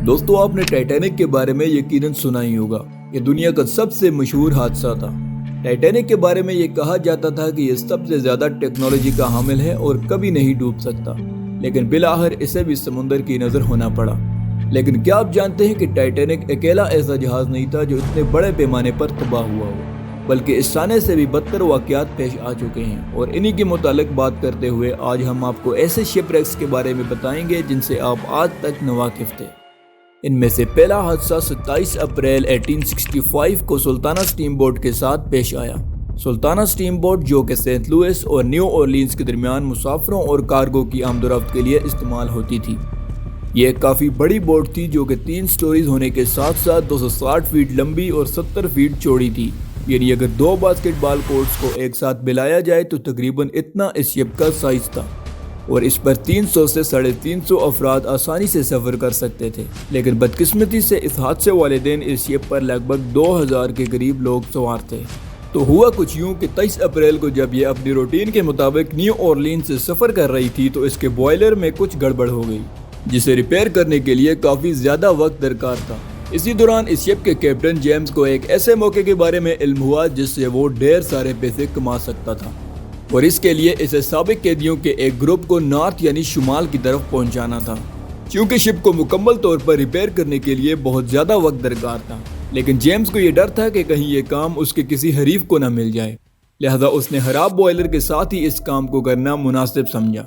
दोस्तों, आपने टाइटैनिक के बारे में यकीनन सुना ही होगा। ये दुनिया का सबसे मशहूर हादसा था। टाइटैनिक के बारे में ये कहा जाता था कि ये सबसे ज्यादा टेक्नोलॉजी का हामिल है और कभी नहीं डूब सकता, लेकिन बिलाखिर इसे भी समुंदर की नजर होना पड़ा। लेकिन क्या आप जानते हैं कि टाइटैनिक अकेला ऐसा जहाज नहीं था जो इतने बड़े पैमाने पर तबाह हुआ हो, बल्कि इस साने से भी बदतर वाक़यात पेश आ चुके हैं। और इन्हीं के मुतालिक बात करते हुए आज हम आपको ऐसे शिपरेक्स के बारे में बताएंगे जिनसे आप आज तक नावाकिफ थे। इनमें से पहला हादसा 27 अप्रैल 1865 को सुल्ताना स्टीम बोट के साथ पेश आया। सुल्ताना स्टीम बोट, जो कि सेंट लुइस और न्यू ऑरलीन्स के दरमियान मुसाफिरों और कार्गो की आमदोरफ्त के लिए इस्तेमाल होती थी। ये एक काफ़ी बड़ी बोट थी जो कि 3 स्टोरीज होने के साथ साथ 260 फीट लंबी और 70 फीट चौड़ी थी। यानी अगर 2 बास्केटबॉल कोर्ट्स को एक साथ मिलाया जाए तो तकरीबन इतना इस शिप का साइज था, और इस पर 300 से 350 अफराद आसानी से सफ़र कर सकते थे। लेकिन बदकिस्मती से इस हादसे वाले दिन इस शिप पर लगभग 2000 के करीब लोग सवार थे। तो हुआ कुछ यूँ कि 23 अप्रैल को जब ये अपनी रूटीन के मुताबिक न्यू ऑरलीन्स से सफ़र कर रही थी तो इसके बॉयलर में कुछ गड़बड़ हो गई, जिसे रिपेयर करने के लिए काफ़ी ज़्यादा वक्त दरकार था। इसी दौरान इस शिप के कैप्टन जेम्स को एक ऐसे मौके के बारे में इल्म हुआ जिससे वो ढेर सारे पैसे कमा सकता था, और इसके लिए इसे साबिक कैदियों के एक ग्रुप को नॉर्थ यानी शुमाल की तरफ पहुंचाना था। क्योंकि शिप को मुकम्मल तौर पर रिपेयर करने के लिए बहुत ज़्यादा वक्त दरकार था, लेकिन जेम्स को ये डर था कि कहीं ये काम उसके किसी हरीफ को न मिल जाए। लिहाजा उसने खराब बॉयलर के साथ ही इस काम को करना मुनासिब समझा।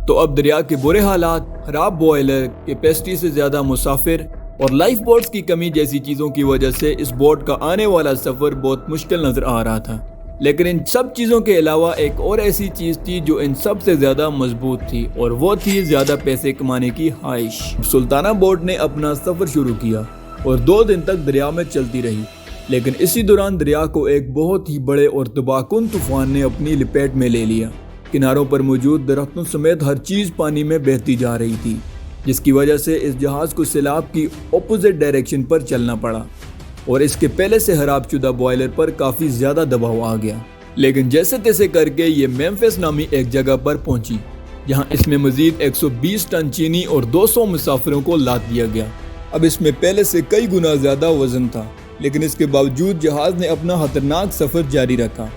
तो अब दरिया के बुरे हालात, खराब बॉयलर, कैपेसिटी से ज़्यादा मुसाफिर और लाइफ बोट्स की कमी जैसी चीज़ों की वजह से इस बोट का आने वाला सफ़र बहुत मुश्किल नज़र आ रहा था। लेकिन इन सब चीज़ों के अलावा एक और ऐसी चीज़ थी जो इन सब से ज़्यादा मजबूत थी, और वो थी ज़्यादा पैसे कमाने की ख्वाहिश। सुल्ताना बोट ने अपना सफ़र शुरू किया और 2 दिन तक दरिया में चलती रही। लेकिन इसी दौरान दरिया को एक बहुत ही बड़े और तबाहकुन तूफान ने अपनी लपेट में ले लिया। किनारों पर मौजूद दरख्तों समेत हर चीज़ पानी में बहती जा रही थी, जिसकी वजह से इस जहाज़ को सैलाब की अपोजिट डायरेक्शन पर चलना पड़ा, और इसके पहले से खराबशुदा बॉयलर पर काफ़ी ज़्यादा दबाव आ गया। लेकिन जैसे तैसे करके ये मेम्फिस नामी एक जगह पर पहुंची, जहां इसमें मजीद 120 टन चीनी और 200 मुसाफिरों को लाद दिया गया। अब इसमें पहले से कई गुना ज़्यादा वजन था, लेकिन इसके बावजूद जहाज़ ने अपना खतरनाक सफ़र जारी रखा।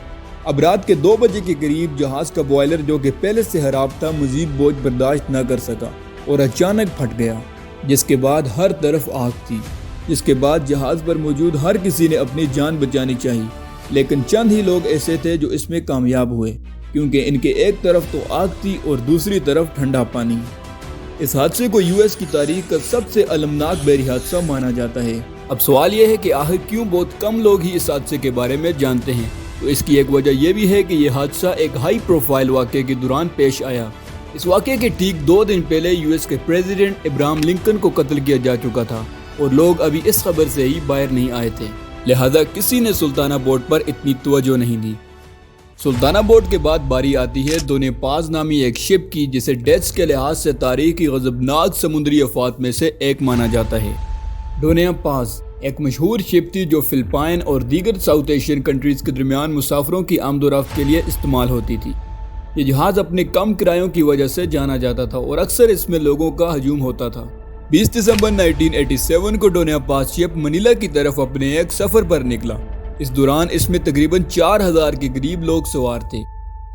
अब रात के 2 बजे के करीब जहाज़ का बॉयलर, जो कि पहले से खराब था, मजीद बोझ बर्दाश्त न कर सका और अचानक फट गया, जिसके बाद हर तरफ आग थी। जिसके बाद जहाज़ पर मौजूद हर किसी ने अपनी जान बचानी चाहिए, लेकिन चंद ही लोग ऐसे थे जो इसमें कामयाब हुए, क्योंकि इनके एक तरफ तो आग थी और दूसरी तरफ ठंडा पानी। इस हादसे को यूएस की तारीख का सबसे अलमनाक बहरी हादसा माना जाता है। अब सवाल यह है कि आखिर क्यों बहुत कम लोग ही इस हादसे के बारे में जानते हैं। तो इसकी एक वजह यह भी है कि यह हादसा एक हाई प्रोफाइल वाक़े के दौरान पेश आया। इस वाक़े के ठीक 2 दिन पहले यूएस के प्रेसिडेंट अब्राहम लिंकन को कत्ल किया जा चुका था, और लोग अभी इस खबर से ही बाहर नहीं आए थे। लिहाजा किसी ने सुल्ताना बोट पर इतनी तवज्जो नहीं दी। सुल्ताना बोट के बाद बारी आती है दोने पाज नामी एक शिप की, जिसे डेथ्स के लिहाज से तारीख की गजबनाक समुद्री आफात में से एक माना जाता है। डोनिया पाज एक मशहूर शिप थी जो फिलिपाइन और दीगर साउथ एशियन कंट्रीज़ के दरमियान मुसाफिरों की आमदोरफ्त के लिए इस्तेमाल होती थी। ये जहाज़ अपने कम किरायों की वजह से जाना जाता था और अक्सर इसमें लोगों का हजूम होता था। 20 दिसंबर 1987 को डोनिया पाज शिप मनीला की तरफ अपने एक सफ़र पर निकला। इस दौरान इसमें तकरीबन 4000 के करीब लोग सवार थे,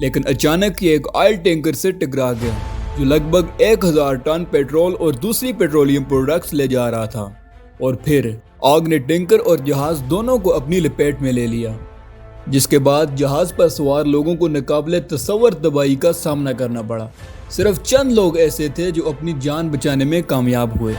लेकिन अचानक ये एक ऑयल टैंकर से टकरा गया जो लगभग 1000 टन पेट्रोल और दूसरी पेट्रोलियम प्रोडक्ट्स ले जा रहा था, और फिर आग ने टैंकर और जहाज़ दोनों को अपनी लपेट में ले लिया, जिसके बाद जहाज़ पर सवार लोगों को नाकाबिले तसव्वुर तबाही का सामना करना पड़ा। सिर्फ चंद लोग ऐसे थे जो अपनी जान बचाने में कामयाब हुए।